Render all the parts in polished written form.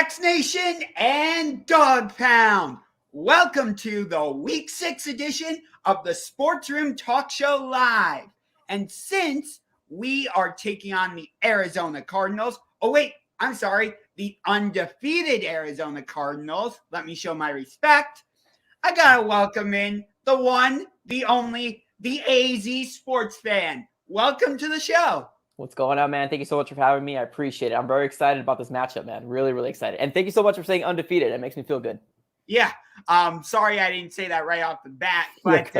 X Nation and Dawg Pound. Welcome to the Week 6 edition of the Sports Room Talk Show Live. And since we are taking on the Arizona Cardinals, the undefeated Arizona Cardinals, let me show my respect. I gotta welcome in the one, the only, the AZ sports fan. Welcome to the show. What's going on, man? Thank you so much for having me. I appreciate it. I'm very excited about this matchup, man. Really, really excited. And thank you so much for saying undefeated. It makes me feel good. Yeah. Sorry I didn't say that right off the bat. But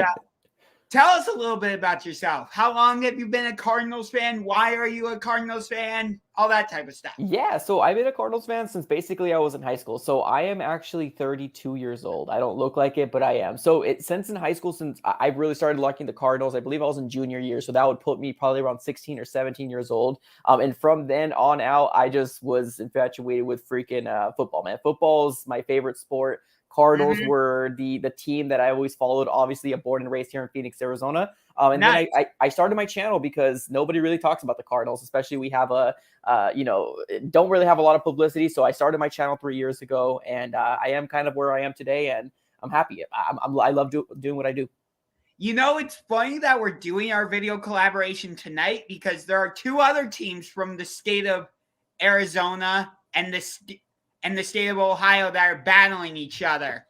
tell us a little bit about yourself. How long have you been a Cardinals fan? Why are you a Cardinals fan? All that type of stuff. Yeah, so I've been a Cardinals fan since basically I was in high school. So I am actually 32 years old. I don't look like it, but I am. So since in high school, since I really started liking the Cardinals, I believe I was in junior year. So that would put me probably around 16 or 17 years old. And from then on out, I just was infatuated with freaking football, man. Football is my favorite sport. Cardinals were the team that I always followed. Obviously, I'm born and raised here in Phoenix, Arizona. And then I started my channel because nobody really talks about the Cardinals, especially we have don't really have a lot of publicity. So I started my channel 3 years ago, and I am kind of where I am today, and I'm happy. I love doing what I do. You know, it's funny that we're doing our video collaboration tonight because there are two other teams from the state of Arizona and the state of Ohio that are battling each other.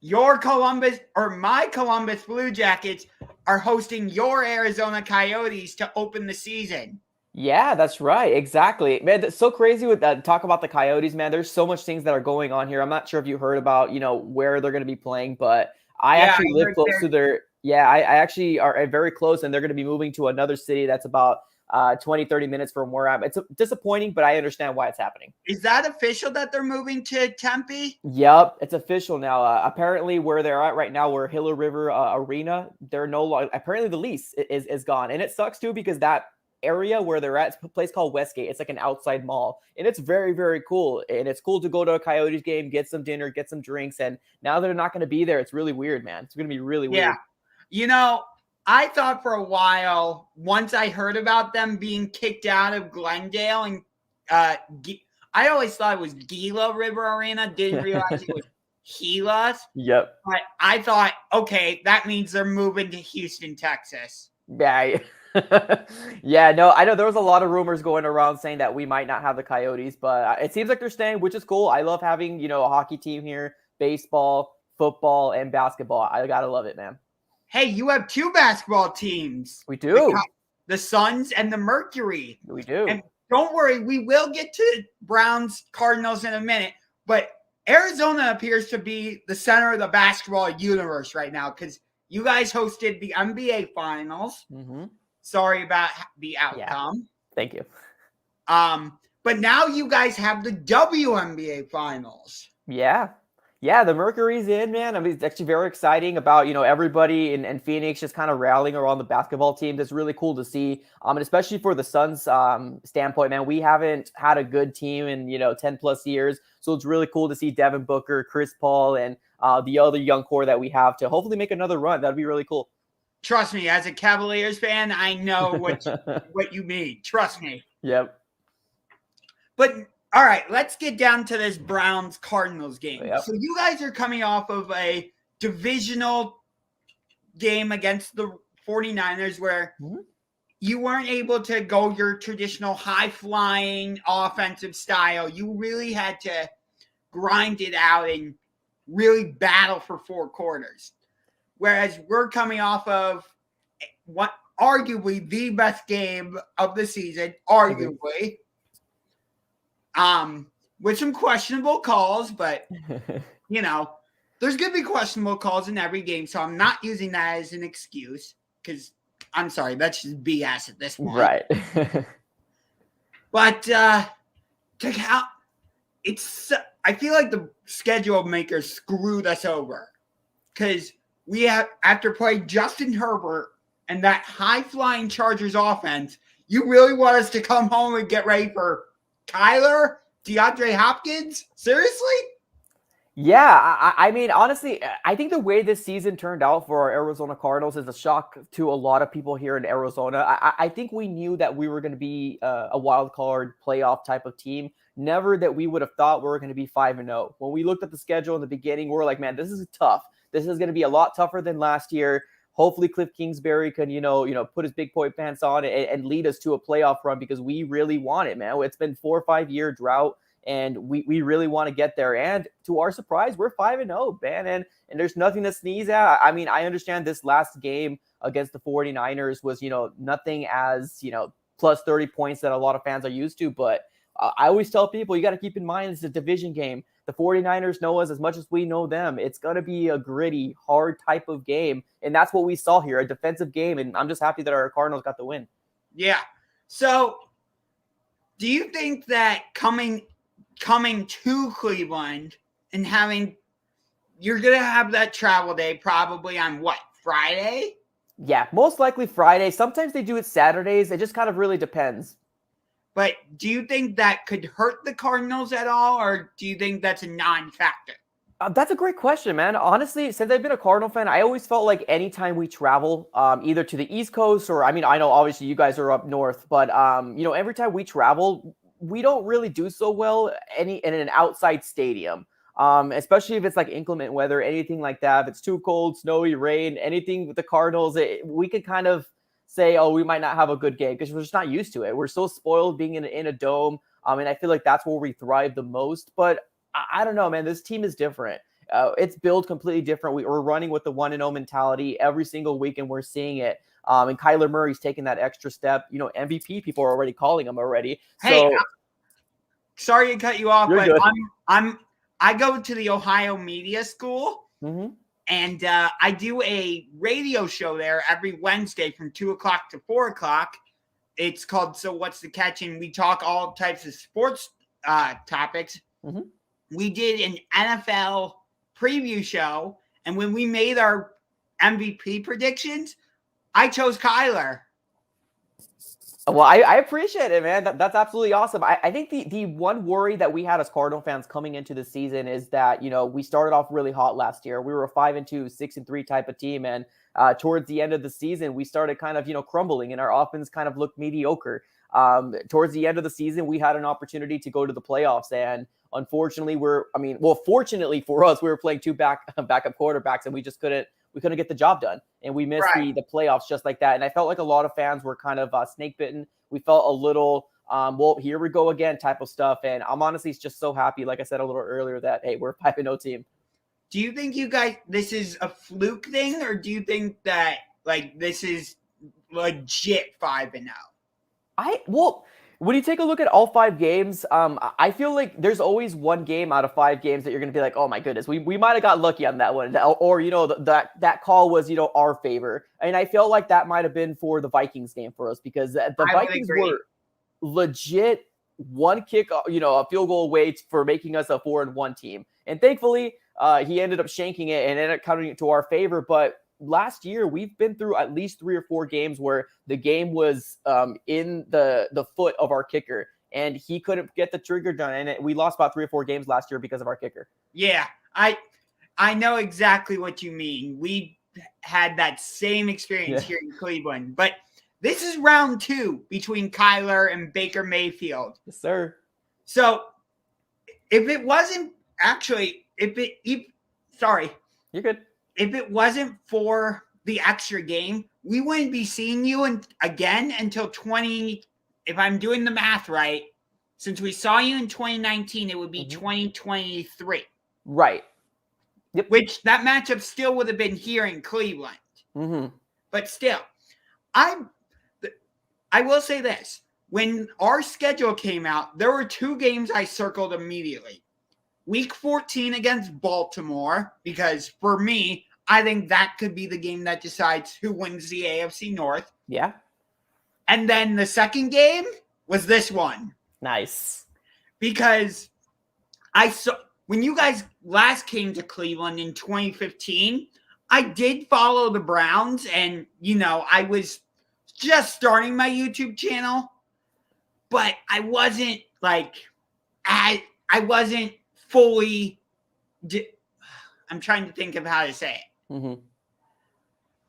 My Columbus Blue Jackets are hosting your Arizona Coyotes to open the season. Yeah, that's right. Exactly. Man, that's so crazy with that. Talk about the Coyotes, man. There's so much things that are going on here. I'm not sure if you heard about, where they're going to be playing, but I actually live close to their, I actually are very close, and they're going to be moving to another city that's about 20, 30 minutes from where I'm. It's disappointing, but I understand why it's happening. Is that official that they're moving to Tempe? Yep, it's official now. Apparently where they're at right now, where Hiller River Arena, they're no longer, apparently the lease is gone. And it sucks too, because that area where they're at, it's a place called Westgate. It's like an outside mall, and it's very, very cool. And it's cool to go to a Coyotes game, get some dinner, get some drinks. And now they're not going to be there. It's really weird, man. It's going to be really weird. I thought for a while, once I heard about them being kicked out of Glendale, and I always thought it was Gila River Arena. Didn't realize it was Gila's. Yep. But I thought, okay, that means they're moving to Houston, Texas. Yeah. Yeah, no, I know there was a lot of rumors going around saying that we might not have the Coyotes, but it seems like they're staying, which is cool. I love having, a hockey team here, baseball, football, and basketball. I gotta love it, man. Hey, you have two basketball teams. We do. The Suns and the Mercury. We do. And don't worry, we will get to Browns, Cardinals in a minute. But Arizona appears to be the center of the basketball universe right now because you guys hosted the NBA Finals. Sorry about the outcome. Yeah. Thank you. But now you guys have the WNBA Finals. Yeah, the Mercury's in, man. I mean, it's actually very exciting about, everybody in Phoenix just kind of rallying around the basketball team. That's really cool to see. And especially for the Suns standpoint, man, we haven't had a good team in, 10 plus years. So it's really cool to see Devin Booker, Chris Paul, and the other young core that we have to hopefully make another run. That'd be really cool. Trust me, as a Cavaliers fan, I know what you mean. Trust me. Yep. But all right, let's get down to this Browns-Cardinals game. Yep. So you guys are coming off of a divisional game against the 49ers where you weren't able to go your traditional high-flying offensive style. You really had to grind it out and really battle for 4 quarters. Whereas we're coming off of what arguably the best game of the season, arguably. With some questionable calls, but there's going to be questionable calls in every game. So I'm not using that as an excuse because I'm sorry, that's just BS at this point. Right. But I feel like the schedule makers screwed us over because we have, after playing Justin Herbert and that high-flying Chargers offense, you really want us to come home and get ready for Kyler, DeAndre Hopkins? Seriously? Yeah, I mean, honestly, I think the way this season turned out for our Arizona Cardinals is a shock to a lot of people here in Arizona. I think we knew that we were going to be a wild card playoff type of team. Never that we would have thought we were going to be 5-0. When we looked at the schedule in the beginning, we were like, man, this is tough. This is going to be a lot tougher than last year. Hopefully, Cliff Kingsbury can, put his big boy pants on and lead us to a playoff run because we really want it, man. It's been 4 or 5 year drought. And we really want to get there. And to our surprise, we're 5-0, man. And there's nothing to sneeze at. I mean, I understand this last game against the 49ers was, nothing as, plus 30 points that a lot of fans are used to. But I always tell people, you got to keep in mind it's a division game. The 49ers know us as much as we know them. It's going to be a gritty, hard type of game. And that's what we saw here, a defensive game. And I'm just happy that our Cardinals got the win. Yeah. So do you think that coming to Cleveland and you're going to have that travel day probably on what, Friday? Yeah, most likely Friday. Sometimes they do it Saturdays. It just kind of really depends. But do you think that could hurt the Cardinals at all, or do you think that's a non-factor? That's a great question, man. Honestly, since I've been a Cardinal fan, I always felt like anytime we travel, either to the East Coast or, I mean, I know obviously you guys are up north, but, every time we travel, we don't really do so well in an outside stadium, especially if it's like inclement weather, anything like that. If it's too cold, snowy, rain, anything with the Cardinals, we could kind of say, oh, we might not have a good game because we're just not used to it. We're so spoiled being in a dome. And I feel like that's where we thrive the most. But I don't know, man. This team is different. It's built completely different. We're running with the 1-0 mentality every single week, and we're seeing it. And Kyler Murray's taking that extra step. MVP people are already calling him already. Hey, So sorry to cut you off, you're but good. I go to the Ohio Media School, and I do a radio show there every Wednesday from 2:00 to 4:00. It's called So What's the Catch? And we talk all types of sports topics. We did an NFL preview show, and when we made our MVP predictions, I chose Kyler. Well, I appreciate it, man. That's absolutely awesome. I think the one worry that we had as Cardinal fans coming into the season is that, we started off really hot last year. We were a 5-2, 6-3 type of team. And towards the end of the season, we started kind of, crumbling, and our offense kind of looked mediocre. Towards the end of the season, we had an opportunity to go to the playoffs. And unfortunately, fortunately for us, we were playing two backup quarterbacks, and we just couldn't get the job done, and we missed the playoffs just like that. And I felt like a lot of fans were kind of snake bitten. We felt a little, well, here we go again type of stuff. And I'm honestly just so happy, like I said a little earlier, that, hey, we're a 5-0 team. Do you think you guys, this is a fluke thing, or do you think that this is legit 5-0? When you take a look at all 5 games, I feel like there's always one game out of 5 games that you're going to be like, oh my goodness, we might have got lucky on that one. Or, that call was, our favor. And I felt like that might have been for the Vikings game for us, because the Vikings were legit one kick, a field goal away for making us a 4-1 team. And thankfully, he ended up shanking it and ended up counting it to our favor. But last year, we've been through at least 3 or 4 games where the game was in the foot of our kicker, and he couldn't get the trigger done. And we lost about 3 or 4 games last year because of our kicker. Yeah, I know exactly what you mean. We had that same experience here in Cleveland. But this is round 2 between Kyler and Baker Mayfield. Yes, sir. So if it wasn't actually, sorry. You're good. If it wasn't for the extra game, we wouldn't be seeing you again until if I'm doing the math right, since we saw you in 2019, it would be 2023. Right. Yep. Which that matchup still would have been here in Cleveland. But still, I will say this. When our schedule came out, there were 2 games I circled immediately. Week 14 against Baltimore, because for me, I think that could be the game that decides who wins the AFC North. Yeah. And then the second game was this one. Nice. Because I saw when you guys last came to Cleveland in 2015, I did follow the Browns, and I was just starting my YouTube channel, but I wasn't fully I'm trying to think of how to say it. Mm-hmm.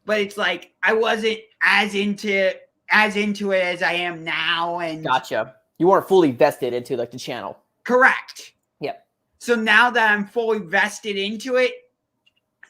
But it's like I wasn't as into it as I am now. And Gotcha. You weren't fully vested into like the channel. correct. Yep. So now that I'm fully vested into it,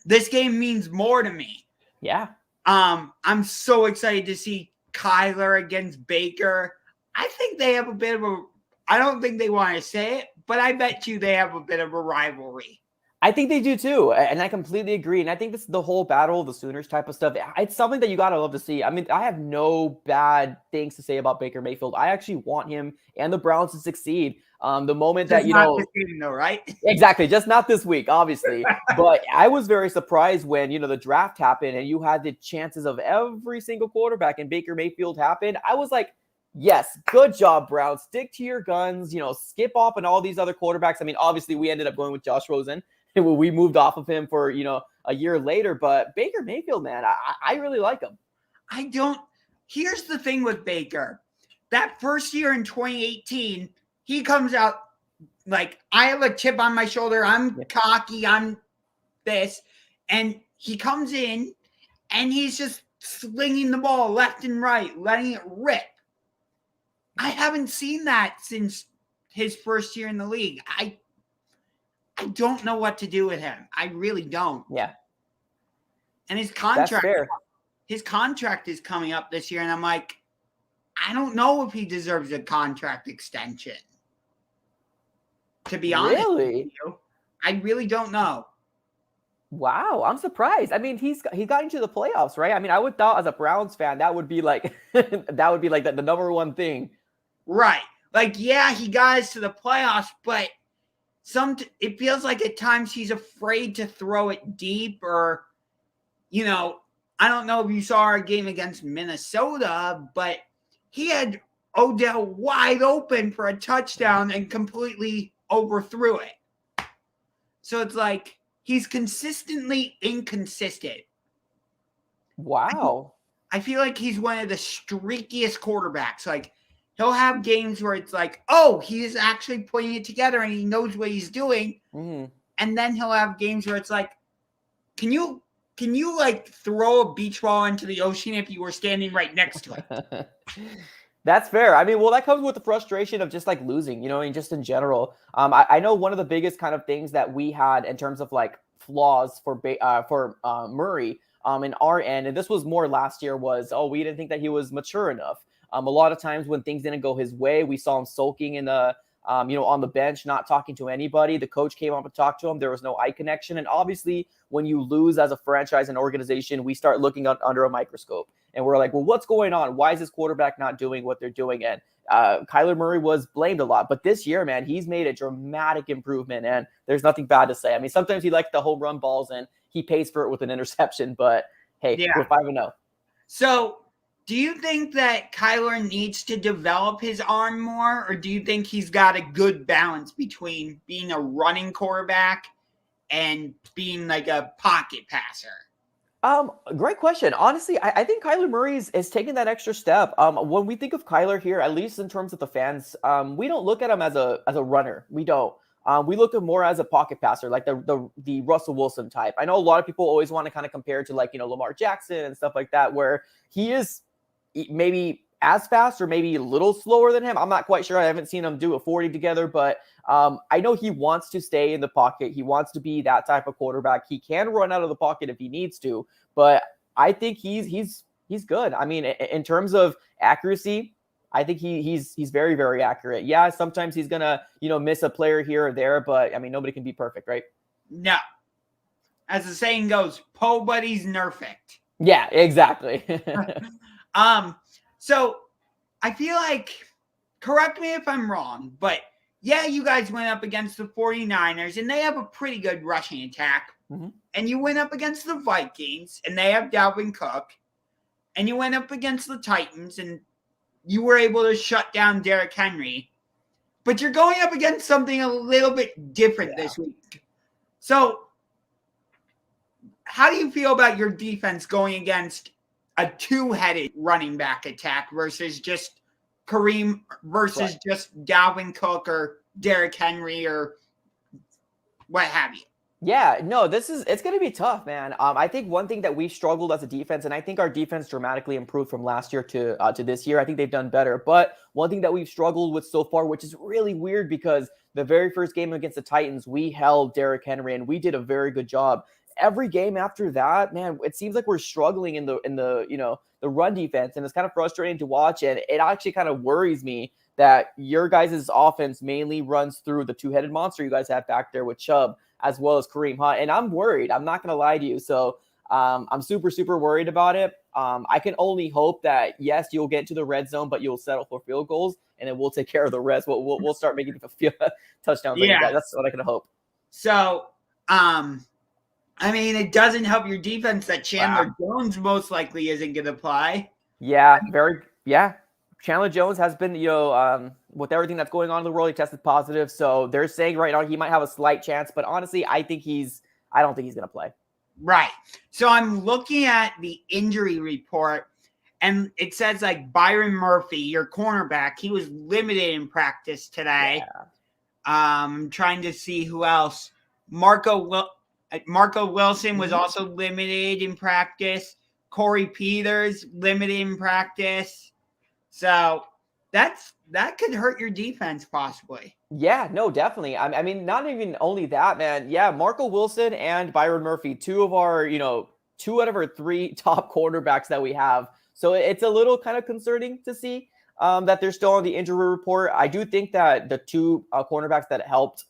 this game means more to me. Yeah. I'm so excited to see Kyler against Baker. I think they have a bit of a, I don't think they want to say it, but I bet you they have a bit of a rivalry. I think they do too, and I completely agree. And I think this is the whole battle of the Sooners type of stuff. It's something that you gotta love to see. I mean, I have no bad things to say about Baker Mayfield. I actually want him and the Browns to succeed. The moment Just that not this game though, right? Exactly, just not this week, obviously. But I was very surprised when the draft happened and you had the chances of every single quarterback and Baker Mayfield happened. I was like, yes, good job, Browns. Stick to your guns. Skip off on all these other quarterbacks. I mean, obviously, we ended up going with Josh Rosen. We moved off of him for, a year later. But Baker Mayfield, man, I really like him. Here's the thing with Baker. That first year in 2018, he comes out like, I have a chip on my shoulder. I'm cocky. I'm this. And he comes in and he's just slinging the ball left and right, letting it rip. I haven't seen that since his first year in the league. I don't know what to do with him. I really don't. Yeah. And his That's fair. contract is coming up this year, and I'm like, I don't know if he deserves a contract extension. To be honest with you, I really don't know. Wow, I'm surprised. I mean, he got into the playoffs, right? I mean, I would thought as a Browns fan that would be like the number one thing. Right. Like, yeah, he got us to the playoffs, but it feels like at times he's afraid to throw it deep, or, I don't know if you saw our game against Minnesota, but he had Odell wide open for a touchdown and completely overthrew it. So it's like he's consistently inconsistent. Wow. I feel like he's one of the streakiest quarterbacks. Like, he'll have games where it's like, oh, he's actually putting it together and he knows what he's doing. Mm-hmm. And then he'll have games where it's like, can you like throw a beach ball into the ocean if you were standing right next to it? That's fair. I mean, well, that comes with the frustration of just like losing, and just in general. I know one of the biggest kind of things that we had in terms of like flaws for Murray in our end, and this was more last year, was, we didn't think that he was mature enough. A lot of times when things didn't go his way, we saw him sulking in the, on the bench, not talking to anybody. The coach came up and talked to him. There was no eye connection. And obviously, when you lose as a franchise and organization, we start looking under a microscope. And we're like, well, what's going on? Why is this quarterback not doing what they're doing? And Kyler Murray was blamed a lot. But this year, man, he's made a dramatic improvement. And there's nothing bad to say. I mean, sometimes he likes the home run balls and he pays for it with an interception. But, hey, We're 5-0. So, do you think that Kyler needs to develop his arm more, or do you think he's got a good balance between being a running quarterback and being like a pocket passer? Great question. Honestly, I think Kyler Murray is taking that extra step. When we think of Kyler here, at least in terms of the fans, we don't look at him as a runner. We don't. We look at him more as a pocket passer, like the Russell Wilson type. I know a lot of people always want to kind of compare to like, Lamar Jackson and stuff like that, where he is maybe as fast or maybe a little slower than him. I'm not quite sure. I haven't seen him do a 40 together, but I know he wants to stay in the pocket. He wants to be that type of quarterback. He can run out of the pocket if he needs to, but I think he's good. I mean, in terms of accuracy, I think he's very, very accurate. Yeah, sometimes he's gonna, miss a player here or there, but I mean, nobody can be perfect, right? No. As the saying goes, nobody's perfect. Yeah, exactly. So I feel like, correct me if I'm wrong, but yeah, you guys went up against the 49ers and they have a pretty good rushing attack. Mm-hmm. And you went up against the Vikings and they have Dalvin Cook. And you went up against the Titans and you were able to shut down Derrick Henry. But you're going up against something a little bit different this week. So how do you feel about your defense going against a two-headed running back attack versus just Kareem versus just Dalvin Cook or Derrick Henry or what have you? Yeah, no, it's going to be tough, man. I think one thing that we struggled as a defense, and I think our defense dramatically improved from last year to this year. I think they've done better. But one thing that we've struggled with so far, which is really weird because the very first game against the Titans, we held Derrick Henry and we did a very good job. Every game after that, man, it seems like we're struggling in the the run defense, and it's kind of frustrating to watch. And it actually kind of worries me that your guys' offense mainly runs through the two-headed monster you guys have back there with Chubb as well as Kareem Hunt. And I'm worried. I'm not going to lie to you. So I'm super, super worried about it. I can only hope that, yes, you'll get to the red zone, but you'll settle for field goals, and then we'll take care of the rest. We'll start making touchdowns on you guys. That's what I can hope. So, I mean, it doesn't help your defense that Chandler Jones most likely isn't going to play. Yeah, Chandler Jones has been, with everything that's going on in the world, he tested positive. So they're saying right now he might have a slight chance, but honestly, I don't think he's going to play. Right. So I'm looking at the injury report, and it says like Byron Murphy, your cornerback, he was limited in practice today. Yeah. Trying to see who else. Marco Wilson was also limited in practice. Corey Peters limited in practice. So that could hurt your defense possibly. Yeah, no, definitely. I mean, not even only that, man. Yeah, Marco Wilson and Byron Murphy, two out of our three top cornerbacks that we have. So it's a little kind of concerning to see that they're still on the injury report. I do think that the two cornerbacks that helped,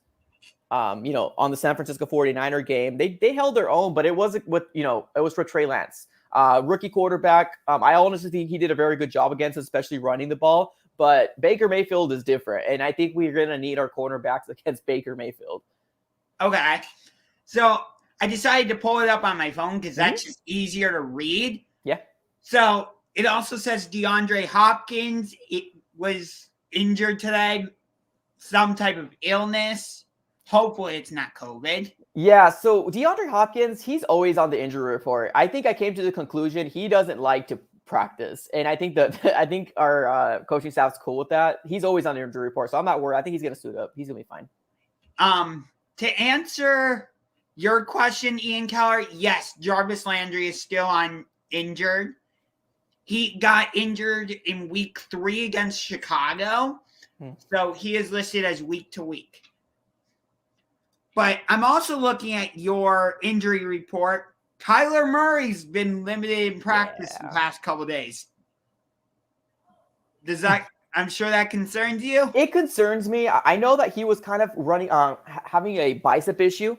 on the San Francisco 49er game, they held their own, but it wasn't with, it was for Trey Lance. Rookie quarterback. I honestly think he did a very good job against, especially running the ball. But Baker Mayfield is different, and I think we're going to need our cornerbacks against Baker Mayfield. Okay. So I decided to pull it up on my phone because that's just easier to read. Yeah. So it also says DeAndre Hopkins was injured today, some type of illness. Hopefully it's not COVID. Yeah, so DeAndre Hopkins, he's always on the injury report. I think I came to the conclusion he doesn't like to practice, and I think our coaching staff's cool with that. He's always on the injury report, so I'm not worried. I think he's gonna suit up. He's gonna be fine. To answer your question, Ian Keller, yes, Jarvis Landry is still on injured. He got injured in week 3 against Chicago, so he is listed as week to week. But I'm also looking at your injury report. Kyler Murray's been limited in practice the past couple of days. I'm sure that concerns you? It concerns me. I know that he was kind of having a bicep issue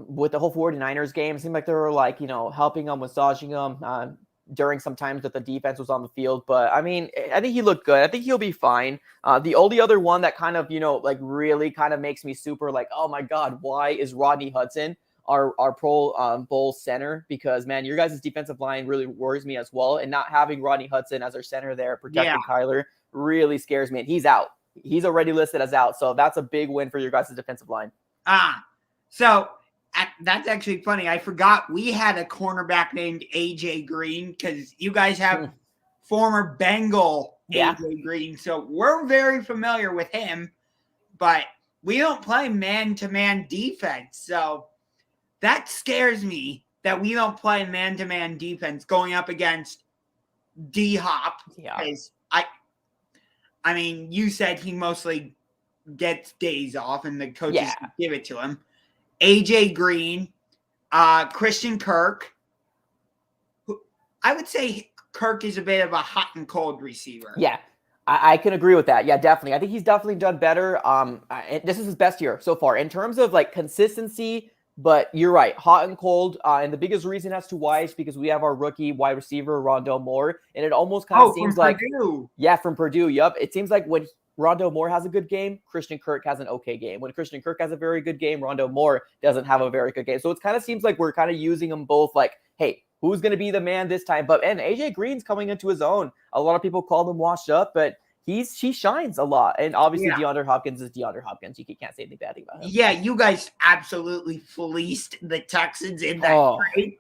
with the whole 49ers game. It seemed like they were helping him, massaging him during some times that the defense was on the field. But I mean, I think he looked good. I think he'll be fine. The only other one that kind of, really kind of makes me super oh my God, why is Rodney Hudson our Pro Bowl center? Because, man, your guys' defensive line really worries me as well. And not having Rodney Hudson as our center there protecting Kyler really scares me. And he's out. He's already listed as out. So that's a big win for your guys' defensive line. So that's actually funny. I forgot we had a cornerback named AJ Green because you guys have former Bengal AJ Green. So we're very familiar with him, but we don't play man-to-man defense. So that scares me that we don't play man-to-man defense going up against D-Hop. Yeah. I mean, you said he mostly gets days off and the coaches give it to him. AJ Green, Christian Kirk. I would say Kirk is a bit of a hot and cold receiver. Yeah, I can agree with that. Yeah, definitely. I think he's definitely done better. This is his best year so far in terms of consistency. But you're right, hot and cold. And the biggest reason as to why is because we have our rookie wide receiver, Rondale Moore. And it almost kind of seems like Purdue. Yeah, from Purdue. Yep. It seems like when Rondale Moore has a good game, Christian Kirk has an okay game. When Christian Kirk has a very good game, Rondale Moore doesn't have a very good game. So it kind of seems like we're kind of using them both hey, who's going to be the man this time? And AJ Green's coming into his own. A lot of people call him washed up, but he shines a lot. And obviously DeAndre Hopkins is DeAndre Hopkins. You can't say anything bad about him. Yeah, you guys absolutely fleeced the Texans in that trade.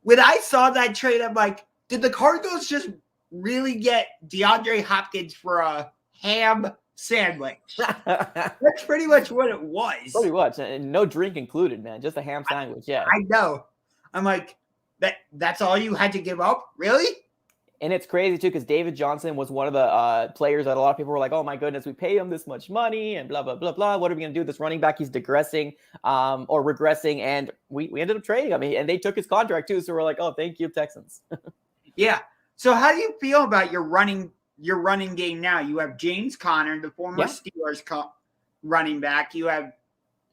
When I saw that trade, I'm like, did the Cardinals just really get DeAndre Hopkins for a ham sandwich. That's pretty much what it was. Pretty much, and no drink included, man. Just a ham sandwich. Yeah, I know. I'm like, that's all you had to give up? Really? and it's crazy too because David Johnson was one of the players that a lot of people were like, "Oh my goodness, we pay him this much money and blah blah blah blah. What are we gonna do? This running back, he's digressing or regressing," and we ended up trading him, and they took his contract too. So we're like, "Oh, thank you, Texans." Yeah. So how do you feel about your running game now? You have James Conner, the former Steelers running back. You have,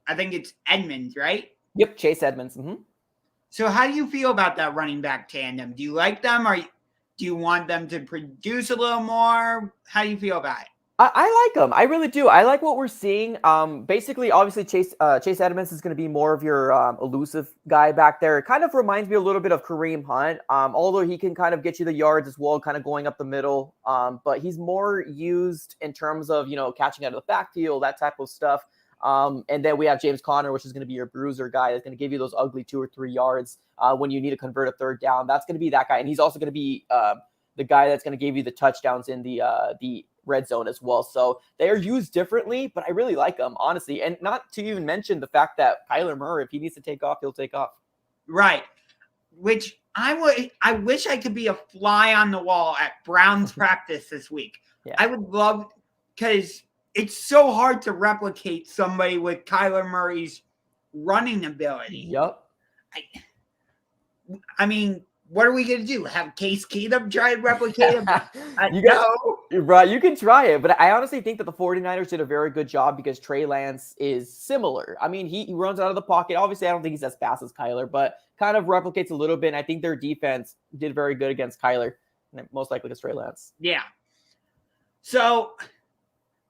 I think it's Edmonds, right? Yep, Chase Edmonds. Mm-hmm. So how do you feel about that running back tandem? Do you like them, or do you want them to produce a little more? How do you feel about it? I like them. I really do. I like what we're seeing. Basically, obviously, Chase Edmonds is going to be more of your elusive guy back there. It kind of reminds me a little bit of Kareem Hunt, although he can kind of get you the yards as well, kind of going up the middle. But he's more used in terms of, catching out of the backfield, that type of stuff. And then we have James Conner, which is going to be your bruiser guy that's going to give you those ugly 2 or 3 yards when you need to convert a third down. That's going to be that guy. And he's also going to be the guy that's going to give you the touchdowns in the red zone as well. So they are used differently, but I really like them, honestly. And not to even mention the fact that Kyler Murray, if he needs to take off, he'll take off. Right. Which I wish I could be a fly on the wall at Browns practice this week. Yeah. I would love, because it's so hard to replicate somebody with Kyler Murray's running ability. Yep. I mean, what are we going to do? Have Case Keenum try and replicate him? Right, you can try it, but I honestly think that the 49ers did a very good job because Trey Lance is similar. I mean, he runs out of the pocket. Obviously, I don't think he's as fast as Kyler, but kind of replicates a little bit, and I think their defense did very good against Kyler, and most likely against Trey Lance. Yeah. So,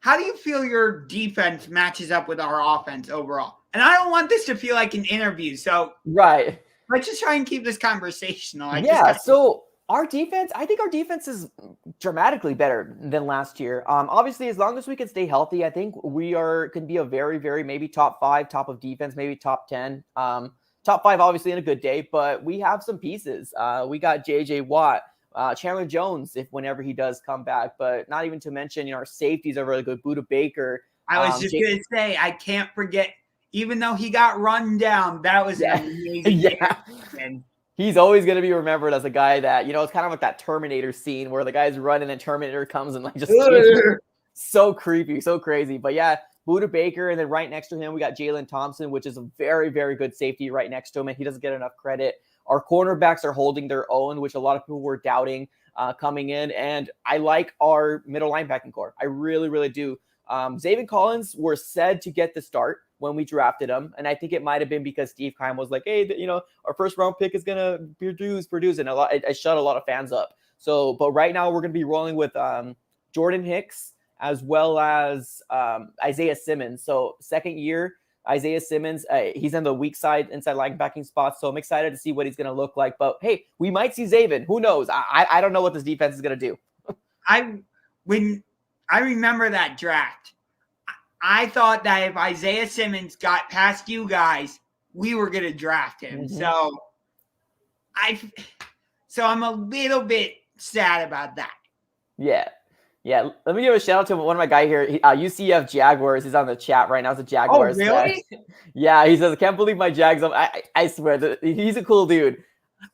how do you feel your defense matches up with our offense overall? And I don't want this to feel like an interview, so right. Let's just try and keep this conversational. So our defense, I think our defense is dramatically better than last year. Obviously, as long as we can stay healthy, I think we can be a very, very maybe top 5, top of defense, maybe top 10. Top 5, obviously, in a good day, but we have some pieces. We got J.J. Watt, Chandler Jones, whenever he does come back, but not even to mention, our safeties are really good. Buda Baker. I was just going to say, I can't forget. Even though he got run down, that was an amazing game. He's always going to be remembered as a guy that, it's kind of like that Terminator scene where the guy's running and Terminator comes and just so creepy, so crazy. But yeah, Buda Baker, and then right next to him, we got Jalen Thompson, which is a very, very good safety right next to him, and he doesn't get enough credit. Our cornerbacks are holding their own, which a lot of people were doubting coming in, and I like our middle linebacking core. I really, really do. Zaven Collins were said to get the start when we drafted him, and I think it might have been because Steve Keim was like, "Hey, our first round pick is gonna produce," and I shut a lot of fans up. So, but right now we're gonna be rolling with Jordan Hicks as well as Isaiah Simmons. So, second year Isaiah Simmons, he's in the weak side inside linebacking spot. So I'm excited to see what he's gonna look like. But hey, we might see Zaven. Who knows? I don't know what this defense is gonna do. When I remember that draft, I thought that if Isaiah Simmons got past you guys, we were going to draft him. Mm-hmm. So I'm a little bit sad about that. Yeah. Let me give a shout out to one of my guy here, UCF Jaguars. He's on the chat right now. It's a Jaguars. Oh, really? Yeah, he says, "I can't believe my Jags." I swear, he's a cool dude.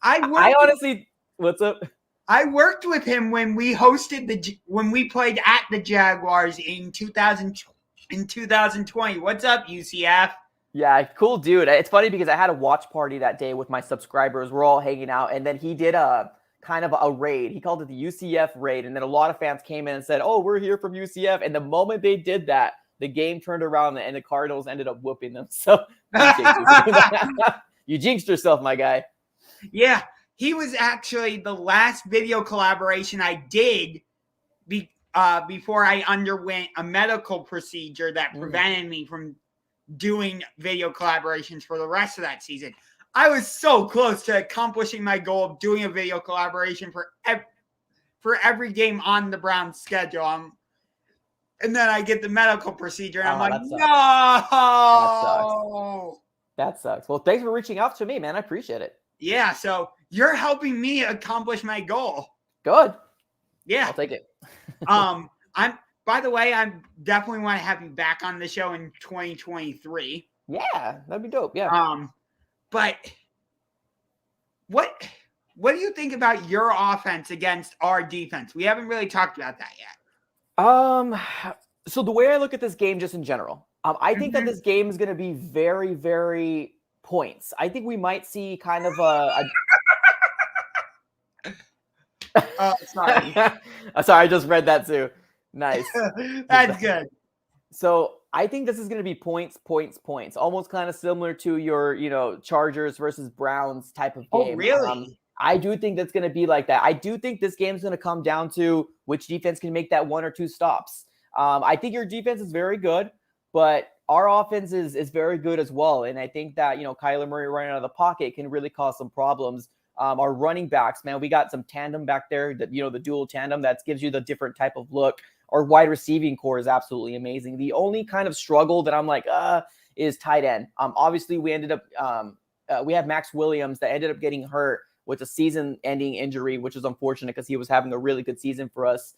I honestly, what's up? I worked with him when we played at the Jaguars in 2020. What's up, UCF? Yeah, cool dude. It's funny because I had a watch party that day with my subscribers. We're all hanging out, and then he did a kind of a raid. He called it the UCF raid, and then a lot of fans came in and said, "Oh, we're here from UCF." And the moment they did that, the game turned around, and the Cardinals ended up whooping them. So you jinxed yourself, my guy. Yeah. He was actually the last video collaboration I did before I underwent a medical procedure that prevented me from doing video collaborations for the rest of that season. I was so close to accomplishing my goal of doing a video collaboration for every game on the Browns schedule. And then I get the medical procedure, and I'm like, no! That sucks. Well, thanks for reaching out to me, man. I appreciate it. Yeah, so you're helping me accomplish my goal. Good. Yeah. I'll take it. by the way, I definitely want to have you back on the show in 2023. Yeah, that'd be dope. Yeah. But what do you think about your offense against our defense? We haven't really talked about that yet. So the way I look at this game, just in general, I think that this game is going to be very, very points. I think we might see kind of a Oh, sorry. Sorry, I just read that too. Nice. That's good. So I think this is going to be points, almost kind of similar to your, Chargers versus Browns type of game. Oh, really? I do think that's going to be like that. I do think this game is going to come down to which defense can make that 1 or 2 stops. I think your defense is very good, but our offense is very good as well. And I think that, Kyler Murray running out of the pocket can really cause some problems. Our running backs, man, we got some tandem back there, that, the dual tandem that gives you the different type of look. Our wide receiving core is absolutely amazing. The only kind of struggle that I'm like, is tight end. Obviously we ended up, we have Max Williams that ended up getting hurt with a season-ending injury, which is unfortunate because he was having a really good season for us.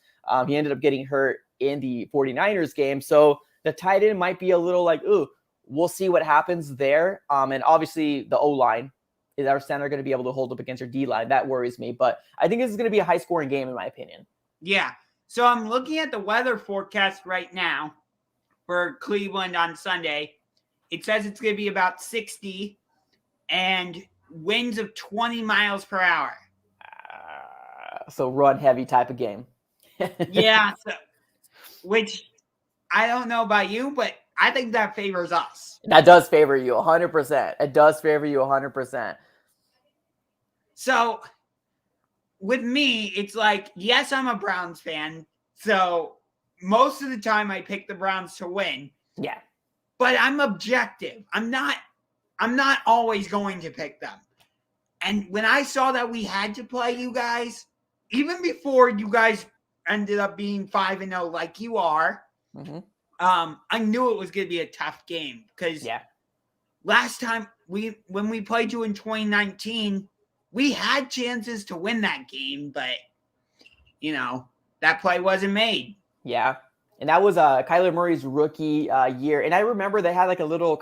He ended up getting hurt in the 49ers game. So the tight end might be a little like, ooh, we'll see what happens there. And obviously the O-line is our center going to be able to hold up against our D-line. That worries me. But I think this is going to be a high-scoring game, in my opinion. Yeah. So I'm looking at the weather forecast right now for Cleveland on Sunday. It says it's going to be about 60 and winds of 20 miles per hour. So run heavy type of game. Yeah. Which I don't know about you, but I think that favors us. That does favor you 100%. It does favor you 100%. So with me, it's like, yes, I'm a Browns fan. So most of the time I pick the Browns to win. Yeah. But I'm objective. I'm not always going to pick them. And when I saw that we had to play you guys, even before you guys ended up being 5-0 like you are, I knew it was going to be a tough game because last time when we played you in 2019, we had chances to win that game, but that play wasn't made. Yeah. And that was Kyler Murray's rookie year. And I remember they had like a little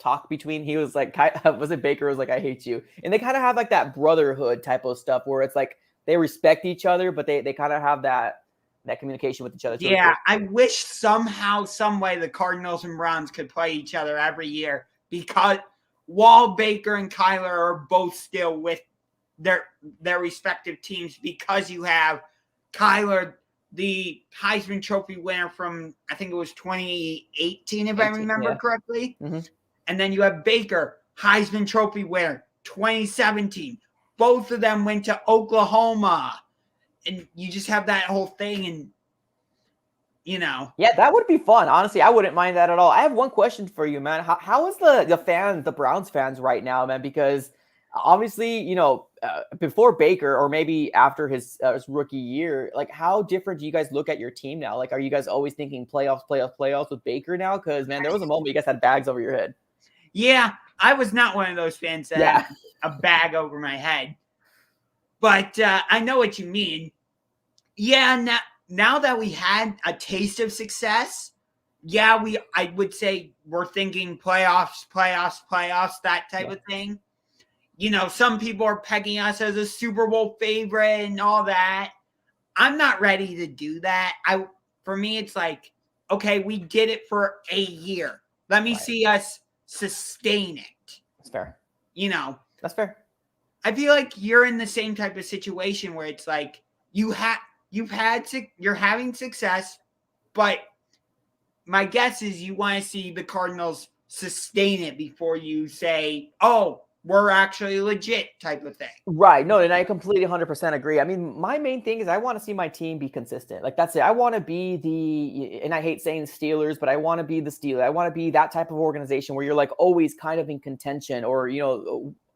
talk between, he was like, was it Baker was like, I hate you. And they kind of have like that brotherhood type of stuff where it's like they respect each other, but they kind of have that communication with each other. Yeah, I wish somehow, some way the Cardinals and Browns could play each other every year, because while Baker and Kyler are both still with their respective teams, because you have Kyler, the Heisman Trophy winner from, I think it was 2018, if I remember correctly. And then you have Baker, Heisman Trophy winner, 2017. Both of them went to Oklahoma. And you just have that whole thing, and Yeah, that would be fun. Honestly, I wouldn't mind that at all. I have one question for you, man. How is the Browns fans right now, man? Because obviously, before Baker, or maybe after his rookie year, like, how different do you guys look at your team now? Like, are you guys always thinking playoffs with Baker now? Because, man, there was a moment you guys had bags over your head. Yeah, I was not one of those fans that had a bag over my head. But I know what you mean. Yeah, now that we had a taste of success, I would say we're thinking playoffs, that type of thing. Some people are pegging us as a Super Bowl favorite and all that. I'm not ready to do that. For me, it's like, okay, we did it for a year. Let me see us sustain it. That's fair. That's fair. I feel like you're in the same type of situation where it's like you're having success, but my guess is you want to see the Cardinals sustain it before you say, oh, we're actually legit type of thing. Right. No, and I completely 100% agree. I mean, my main thing is I want to see my team be consistent. Like, that's it. I want to be and I hate saying Steelers, but I want to be the Steelers. I want to be that type of organization where you're like always kind of in contention, or,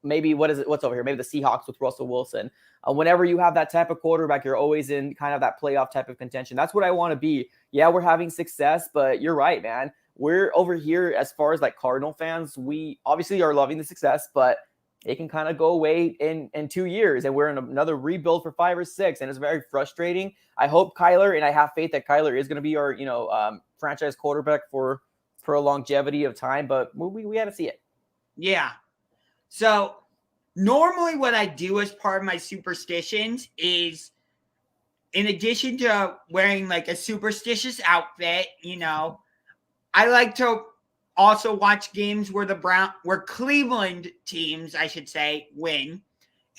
maybe what's over here? Maybe the Seahawks with Russell Wilson. Whenever you have that type of quarterback, you're always in kind of that playoff type of contention. That's what I want to be. Yeah, we're having success, but you're right, man. We're over here, as far as like Cardinal fans, we obviously are loving the success, but it can kind of go away in 2 years, and we're in another rebuild for 5 or 6, and it's very frustrating. I hope Kyler, and I have faith that Kyler is going to be our franchise quarterback for a longevity of time, but we got to see it. Yeah. So normally what I do as part of my superstitions is, in addition to wearing like a superstitious outfit, I like to also watch games where where Cleveland teams, I should say, win.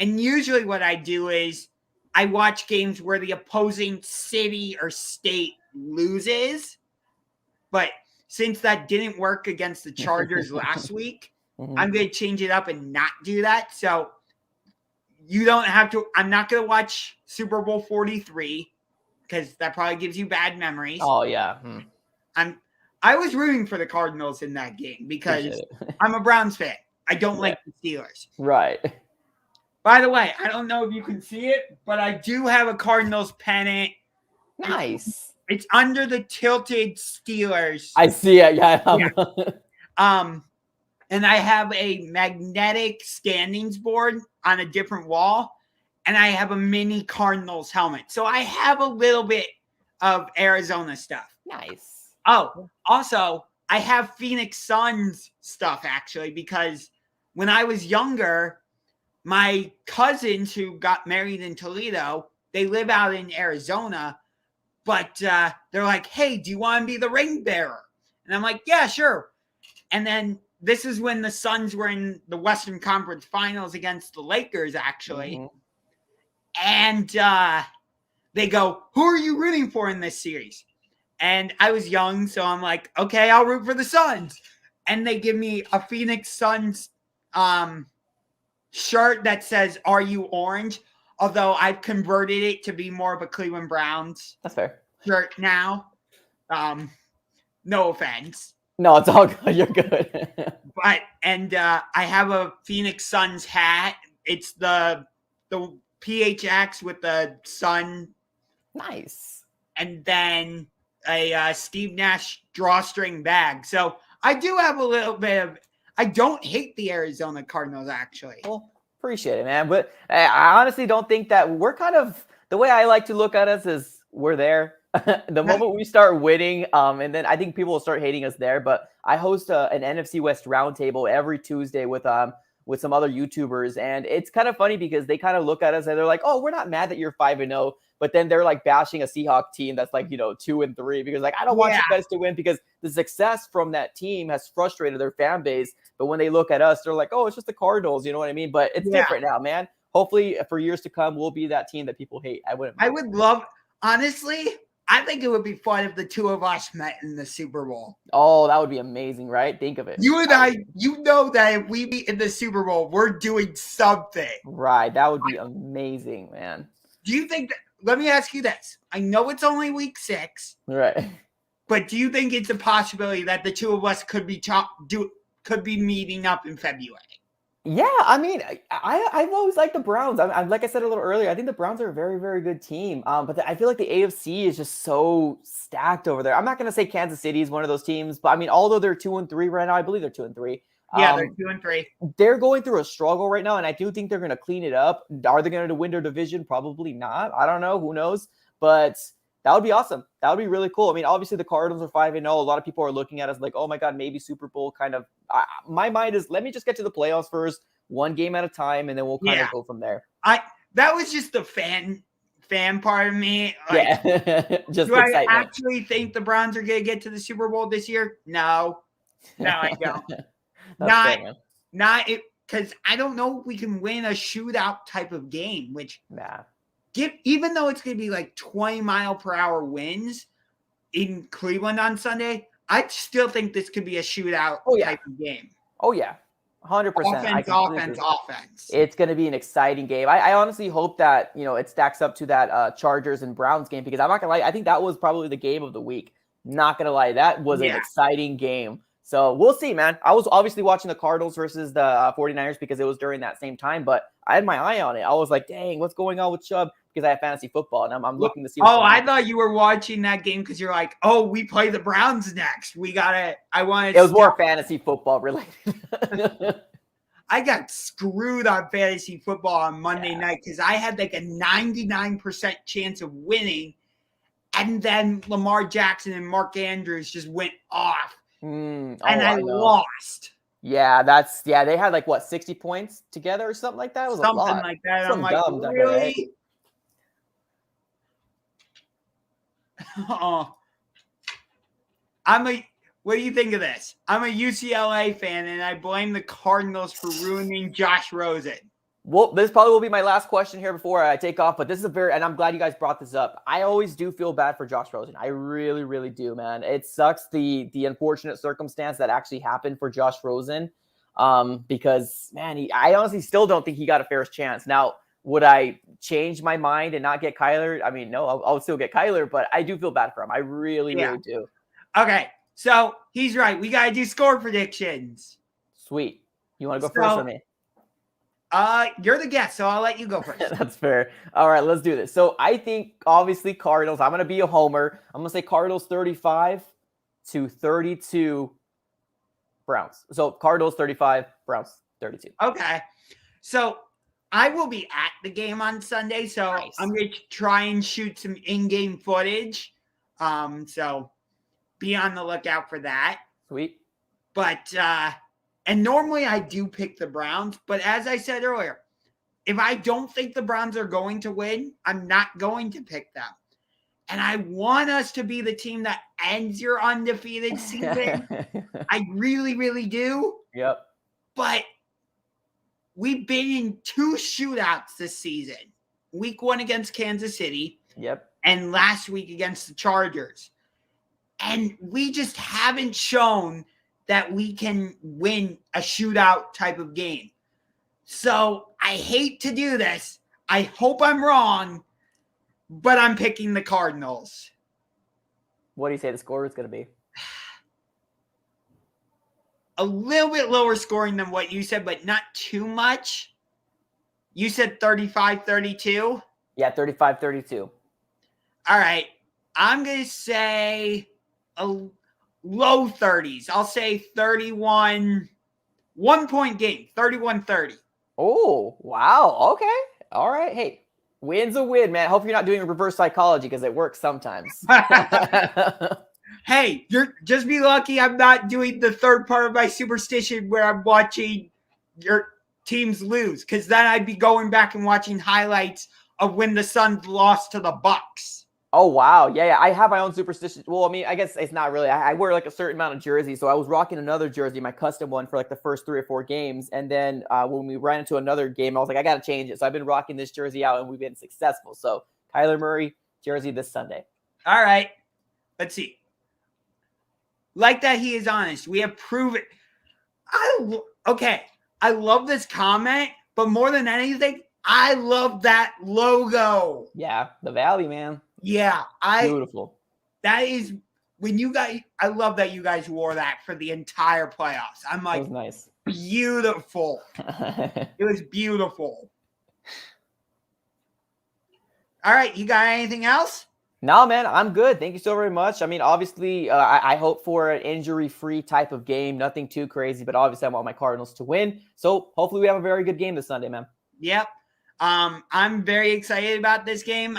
And usually what I do is I watch games where the opposing city or state loses. But since that didn't work against the Chargers last week, I'm going to change it up and not do that. So you don't have to. I'm not going to watch Super Bowl 43 because that probably gives you bad memories. Oh, yeah. I was rooting for the Cardinals in that game because I'm a Browns fan. I don't like the Steelers. Right. By the way, I don't know if you can see it, but I do have a Cardinals pennant. Nice. It's under the tilted Steelers. I see it. Yeah. And I have a magnetic standings board on a different wall, and I have a mini Cardinals helmet. So I have a little bit of Arizona stuff. Nice. Oh, also, I have Phoenix Suns stuff, actually, because when I was younger, my cousins who got married in Toledo, they live out in Arizona, but they're like, hey, do you want to be the ring bearer? And I'm like, yeah, sure. And then this is when the Suns were in the Western Conference Finals against the Lakers, actually. And they go, who are you rooting for in this series? And I was young, so I'm like, okay, I'll root for the Suns. And they give me a Phoenix Suns shirt that says, are you orange? Although I've converted it to be more of a Cleveland Browns shirt now. No offense. No, it's all good. You're good. But I have a Phoenix Suns hat. It's the PHX with the sun. Nice. And then a Steve Nash drawstring bag. So I do have a little bit of. I don't hate the Arizona Cardinals, actually. Well, appreciate it, man. But I honestly don't think that we're kind of, the way I like to look at us is we're there. The moment we start winning, and then I think people will start hating us there. But I host an NFC West roundtable every Tuesday with some other YouTubers, and it's kind of funny because they kind of look at us and they're like, "Oh, we're not mad that you're 5-0," but then they're like bashing a Seahawks team that's like 2-3 because like I don't want you guys to win because the success from that team has frustrated their fan base. But when they look at us, they're like, "Oh, it's just the Cardinals," you know what I mean? But it's different now, man. Hopefully, for years to come, we'll be that team that people hate. I would love, honestly. I think it would be fun if the two of us met in the Super Bowl. Oh, that would be amazing, right? Think of it. You and I, that if we meet in the Super Bowl, we're doing something. Right. That would be amazing, man. Do you think that, let me ask you this. I know it's only week 6. Right. But do you think it's a possibility that the two of us could be meeting up in February? Yeah, I mean, I've always liked the Browns. I'm like I said a little earlier, I think the Browns are a very, very good team. But I feel like the AFC is just so stacked over there. I'm not going to say Kansas City is one of those teams, but I mean, although they're 2-3 right now, I believe they're 2-3. Yeah, they're 2-3. They're going through a struggle right now, and I do think they're going to clean it up. Are they going to win their division? Probably not. I don't know. Who knows? But that would be awesome. That would be really cool. I mean, obviously the Cardinals are 5-0. A lot of people are looking at us like, oh my God, maybe Super Bowl kind of. My mind is, let me just get to the playoffs first, one game at a time, and then we'll kind of go from there. That was just the fan part of me. Like, just do I actually think the Browns are going to get to the Super Bowl this year? No, I don't. Not it, because I don't know if we can win a shootout type of game, which even though it's going to be like 20-mile-per-hour winds in Cleveland on Sunday, I still think this could be a shootout type of game. Oh, yeah. 100%. Offense. It's going to be an exciting game. I honestly hope that, it stacks up to that Chargers and Browns game, because I'm not going to lie, I think that was probably the game of the week. Not going to lie, that was an exciting game. So we'll see, man. I was obviously watching the Cardinals versus the 49ers because it was during that same time, but I had my eye on it. I was like, dang, what's going on with Chubb? Because I have fantasy football, and I'm looking to see. I thought you were watching that game because you're like, oh, we play the Browns next. It was more fantasy football related. I got screwed on fantasy football on Monday night because I had like a 99% chance of winning. And then Lamar Jackson and Mark Andrews just went off. And I lost. Yeah, they had like what, 60 points together or something like that? It was something a lot. Like that. Something I'm like, dumb, really? What do you think of this? I'm a UCLA fan, and I blame the Cardinals for ruining Josh Rosen. Well, this probably will be my last question here before I take off, but this is and I'm glad you guys brought this up. I always do feel bad for Josh Rosen. I really, really do, man. It sucks the unfortunate circumstance that actually happened for Josh Rosen, because, man, I honestly still don't think he got a fair chance. Now, would I change my mind and not get Kyler? I mean, no, I'll still get Kyler, but I do feel bad for him. I really, really do. Okay, so he's right. We got to do score predictions. Sweet. You want to go first or me? You're the guest, so I'll let you go first. That's fair. All right, let's do this. So I think, obviously, Cardinals. I'm going to be a homer. I'm going to say Cardinals 35-32 Browns. So Cardinals 35, Browns 32. Okay. So I will be at the game on Sunday, so nice. I'm going to try and shoot some in-game footage. So be on the lookout for that. Sweet. But and normally I do pick the Browns, but as I said earlier, if I don't think the Browns are going to win, I'm not going to pick them. And I want us to be the team that ends your undefeated season. I really, really do. Yep. But we've been in 2 shootouts this season. Week 1 against Kansas City. Yep. And last week against the Chargers. And we just haven't shown that we can win a shootout type of game. So I hate to do this. I hope I'm wrong, but I'm picking the Cardinals. What do you say the score is going to be? A little bit lower scoring than what you said, but not too much. You said 35-32? Yeah, 35-32. All right. I'm going to say a low 30s. I'll say 31, 1-point game, 31-30. Oh, wow. Okay. All right. Hey, win's a win, man. I hope you're not doing reverse psychology because it works sometimes. Hey, you're just be lucky I'm not doing the third part of my superstition where I'm watching your teams lose, because then I'd be going back and watching highlights of when the Suns lost to the Bucks. Oh, wow. Yeah. I have my own superstition. Well, I mean, I guess it's not really. I wear like a certain amount of jerseys. So I was rocking another jersey, my custom one, for like the first 3 or 4 games. And then when we ran into another game, I was like, I got to change it. So I've been rocking this jersey out and we've been successful. So Kyler Murray jersey this Sunday. All right. Let's see. Like that he is honest. We have proven. Okay. I love this comment, but more than anything, I love that logo. Yeah. The Valley, man. Yeah, beautiful. That is when you guys. I love that you guys wore that for the entire playoffs. I'm like, that was nice. Beautiful. It was beautiful. All right, you got anything else? No, man, I'm good. Thank you so very much. I mean, obviously, I hope for an injury-free type of game, nothing too crazy, but obviously, I want my Cardinals to win. So hopefully, we have a very good game this Sunday, man. Yep. I'm very excited about this game.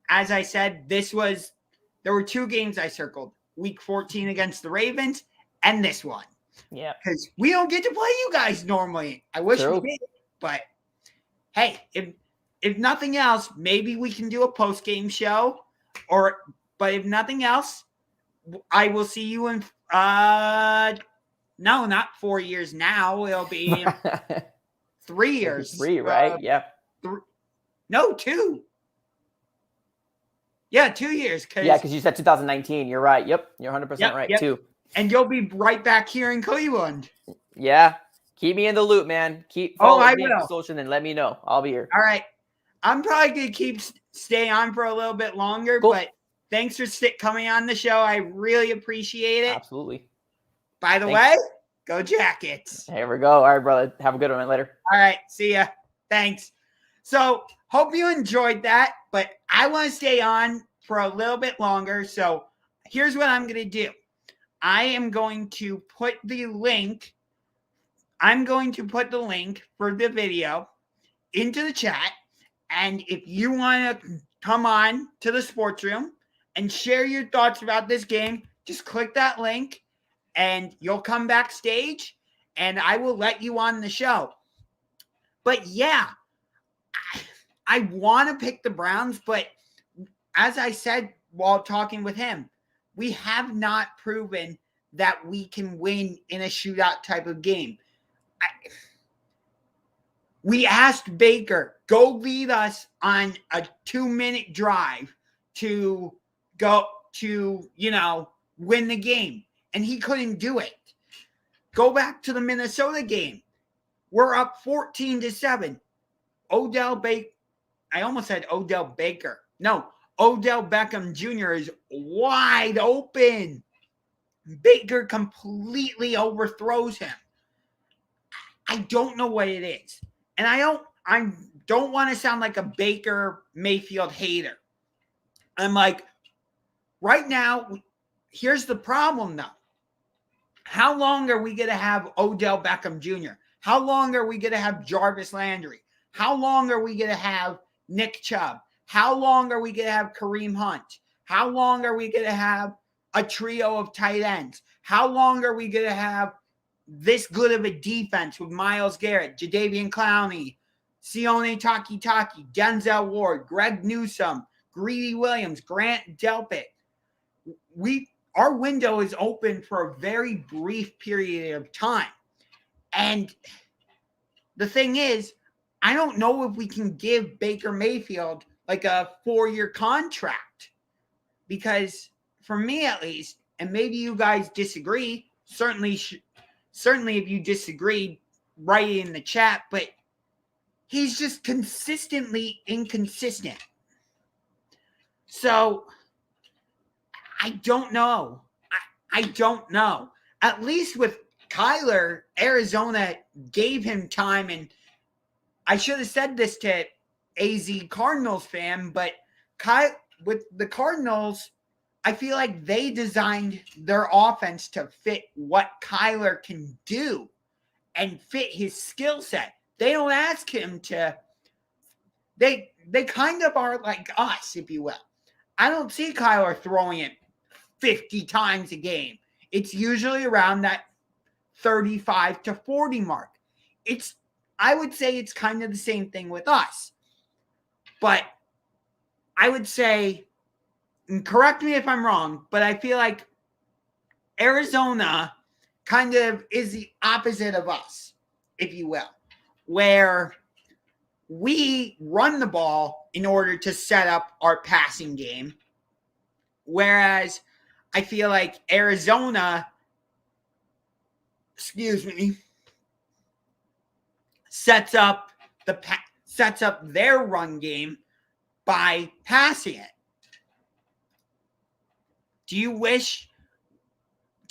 As I said, there were 2 games I circled. Week 14 against the Ravens and this one. Yeah. Because we don't get to play you guys normally. I wish we did. But, hey, if nothing else, maybe we can do a post-game show. But if nothing else, I will see you in no, not 4 years now. It'll be 3 years. 3, right? Yeah. 2. Yeah, 2 years. Because you said 2019. You're right. Yep. You're 100% right, too. And you'll be right back here in Cleveland. Yeah. Keep me in the loop, man. Keep following me on social and let me know. I'll be here. All right. I'm probably going to stay on for a little bit longer, but thanks for coming on the show. I really appreciate it. Absolutely. By the way, go Jackets. Here we go. All right, brother. Have a good one later. All right. See ya. Thanks. So hope you enjoyed that, but I want to stay on for a little bit longer. So here's what I'm going to do. I am going to put the link I'm going to put the link for the video into the chat. And if you want to come on to the sports room and share your thoughts about this game, just click that link and you'll come backstage and I will let you on the show. But yeah, I want to pick the Browns, but as I said while talking with him, we have not proven that we can win in a shootout type of game. We asked Baker, go lead us on a 2-minute drive to go to, win the game. And he couldn't do it. Go back to the Minnesota game. We're up 14-7. Odell Baker. I almost said Odell Baker. No, Odell Beckham Jr. is wide open. Baker completely overthrows him. I don't know what it is. And I don't want to sound like a Baker Mayfield hater. I'm like, right now, here's the problem though. How long are we going to have Odell Beckham Jr.? How long are we going to have Jarvis Landry? How long are we going to have Nick Chubb? How long are we going to have Kareem Hunt? How long are we going to have a trio of tight ends? How long are we going to have this good of a defense with Myles Garrett, Jadeveon Clowney, Sione Takitaki, Denzel Ward, Greg Newsome, Greedy Williams, Grant Delpit? Our window is open for a very brief period of time. And the thing is, I don't know if we can give Baker Mayfield like a 4-year contract. Because for me at least, and maybe you guys disagree, certainly if you disagree, write it in the chat, but he's just consistently inconsistent. So I don't know. I don't know. At least with Kyler, Arizona gave him time, and I should have said this to AZ Cardinals fan, but with the Cardinals, I feel like they designed their offense to fit what Kyler can do and fit his skill set. They don't ask him to. They kind of are like us, if you will. I don't see Kyler throwing it 50 times a game. It's usually around that 35 to 40 mark. I would say it's kind of the same thing with us. But I would say, and correct me if I'm wrong, but I feel like Arizona kind of is the opposite of us, if you will, where we run the ball in order to set up our passing game, whereas I feel like Arizona, sets up their run game by passing it. Do you wish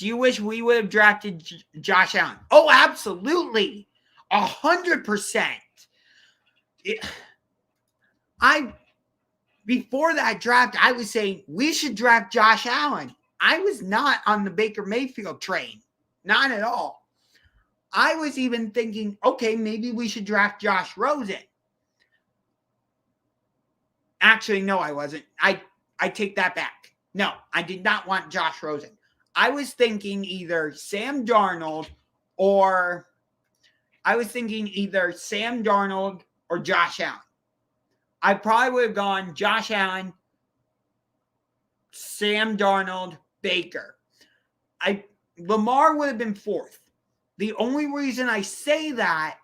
we would have drafted Josh Allen? Oh, absolutely. 100%. Before that draft, I was saying we should draft Josh Allen. I was not on the Baker Mayfield train. Not at all. I was even thinking, okay, maybe we should draft Josh Rosen. Actually, no, I wasn't. I take that back. No, I did not want Josh Rosen. I was thinking either Sam Darnold or Josh Allen. I probably would have gone Josh Allen, Sam Darnold, Baker. Lamar would have been fourth. The only reason I say that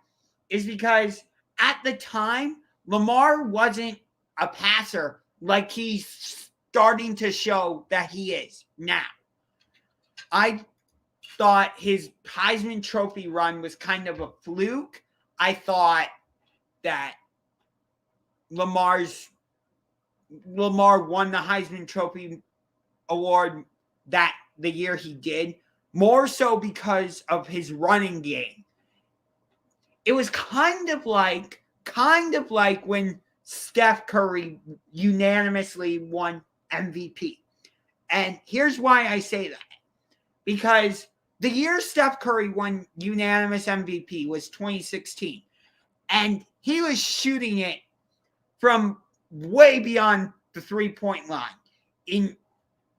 is because at the time, Lamar wasn't a passer like he's starting to show that he is now. I thought his Heisman Trophy run was kind of a fluke. I thought that Lamar won the Heisman Trophy award that the year he did, more so because of his running game. It was kind of like when Steph Curry unanimously won MVP. And here's why I say that. Because The year Steph Curry won unanimous MVP was 2016. And he was shooting it from way beyond the three-point line.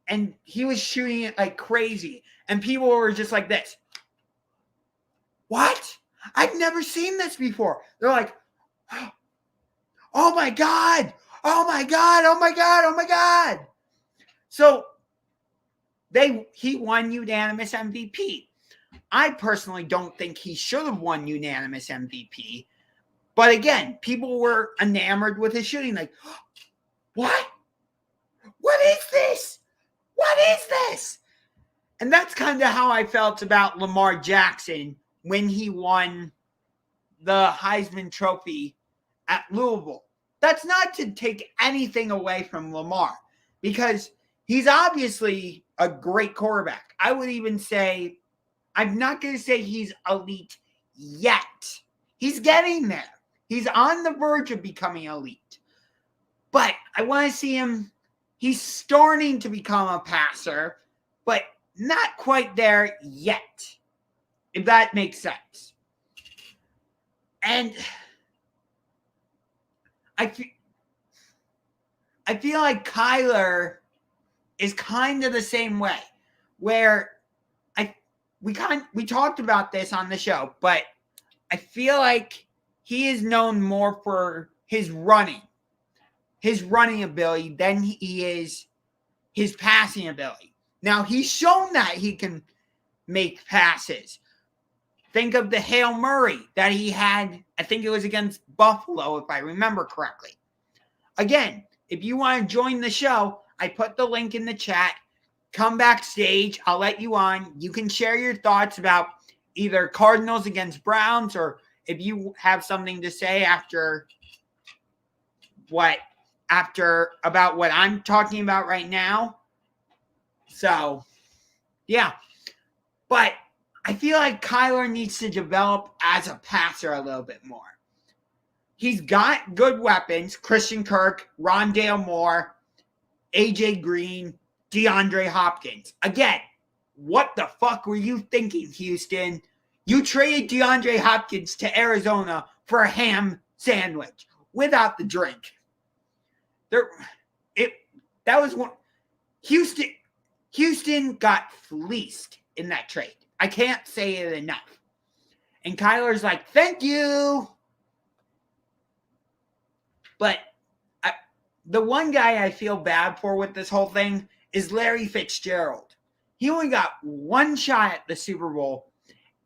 And he was shooting it like crazy. And people were just like this. What? I've never seen this before. They're like, oh my God. Oh my God. Oh my God. Oh my God. So he won unanimous MVP. I personally don't think he should have won unanimous MVP. But again, people were enamored with his shooting. Like, what? What is this? What is this? And that's kind of how I felt about Lamar Jackson when he won the Heisman Trophy at Louisville. That's not to take anything away from Lamar, because he's obviously a great quarterback. I would even say, I'm not going to say he's elite yet. He's getting there. He's on the verge of becoming elite. But I want to see him. He's starting to become a passer, but not quite there yet, if that makes sense. And I feel like Kyler is kind of the same way, where we talked about this on the show, but I feel like he is known more for his running ability than he is his passing ability. Now, he's shown that he can make passes. Think of the Hail Murray that he had, I think it was against Buffalo, if I remember correctly. Again, if you want to join the show, I put the link in the chat. Come backstage. I'll let you on. You can share your thoughts about either Cardinals against Browns, or if you have something to say about what I'm talking about right now. So, yeah. But I feel like Kyler needs to develop as a passer a little bit more. He's got good weapons. Christian Kirk, Rondale Moore, AJ Green, DeAndre Hopkins. Again, what the fuck were you thinking, Houston? You traded DeAndre Hopkins to Arizona for a ham sandwich without the drink. That was one. Houston got fleeced in that trade. I can't say it enough. And Kyler's like, thank you. But the one guy I feel bad for with this whole thing is Larry Fitzgerald. He only got one shot at the Super Bowl,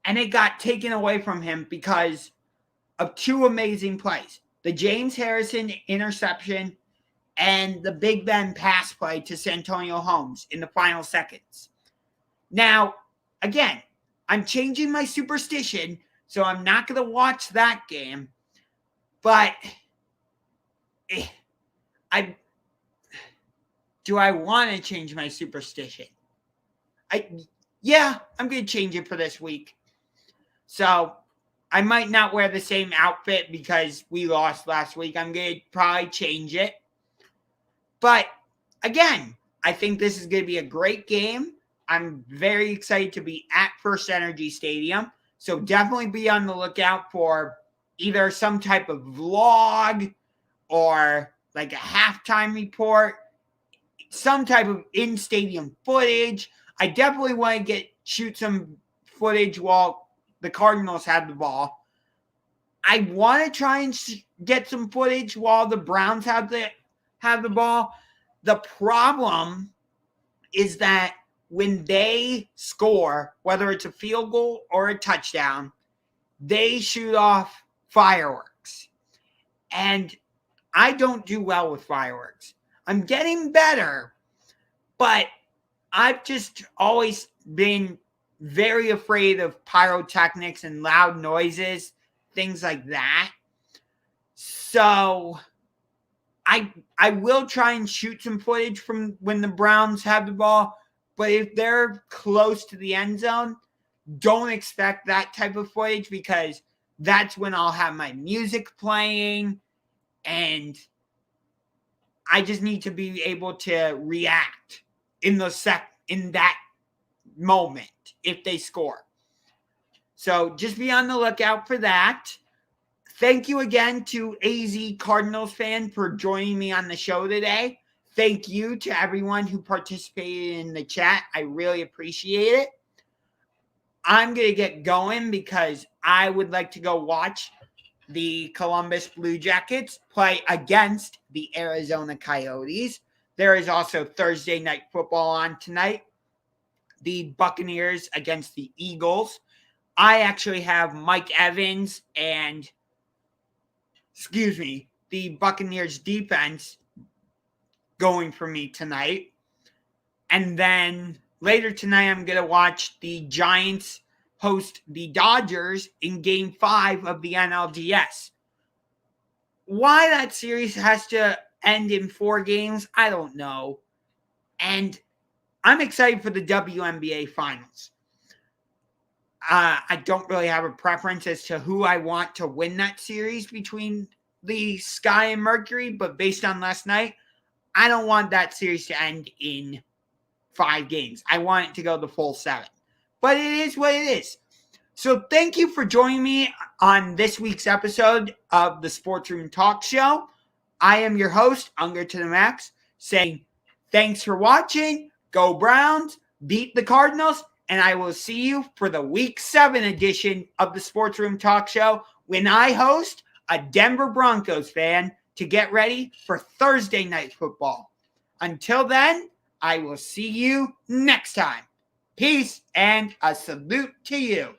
and it got taken away from him because of two amazing plays. The James Harrison interception and the Big Ben pass play to Santonio Holmes in the final seconds. Now, again, I'm changing my superstition, so I'm not going to watch that game. But do I want to change my superstition? Yeah, I'm going to change it for this week. So I might not wear the same outfit because we lost last week. I'm going to probably change it. But again, I think this is going to be a great game. I'm very excited to be at FirstEnergy Stadium. So definitely be on the lookout for either some type of vlog or like a halftime report, some type of in-stadium footage. I definitely want to shoot some footage while the Cardinals had the ball. I want to try and get some footage while the Browns have the ball. The problem is that when they score, whether it's a field goal or a touchdown, they shoot off fireworks. And I don't do well with fireworks. I'm getting better, but I've just always been very afraid of pyrotechnics and loud noises, things like that. So I will try and shoot some footage from when the Browns have the ball, but if they're close to the end zone, don't expect that type of footage, because that's when I'll have my music playing, and I just need to be able to react in that moment if they score. So just be on the lookout for that. Thank you again to AZ Cardinals fan for joining me on the show today. Thank you to everyone who participated in the chat. I really appreciate it. I'm going to get going because I would like to go watch the Columbus Blue Jackets play against the Arizona Coyotes. There is also Thursday night football on tonight. The Buccaneers against the Eagles. I actually have Mike Evans and, the Buccaneers defense going for me tonight. And then later tonight, I'm going to watch the Giants host the Dodgers in Game 5 of the NLDS. Why that series has to end in 4 games, I don't know. And I'm excited for the WNBA Finals. I don't really have a preference as to who I want to win that series between the Sky and Mercury, but based on last night, I don't want that series to end in 5 games. I want it to go the full 7. But it is what it is. So thank you for joining me on this week's episode of the Sports Room Talk Show. I am your host, Unger to the Max, saying thanks for watching. Go Browns, beat the Cardinals, and I will see you for the Week 7 edition of the Sports Room Talk Show when I host a Denver Broncos fan to get ready for Thursday night football. Until then, I will see you next time. Peace and a salute to you.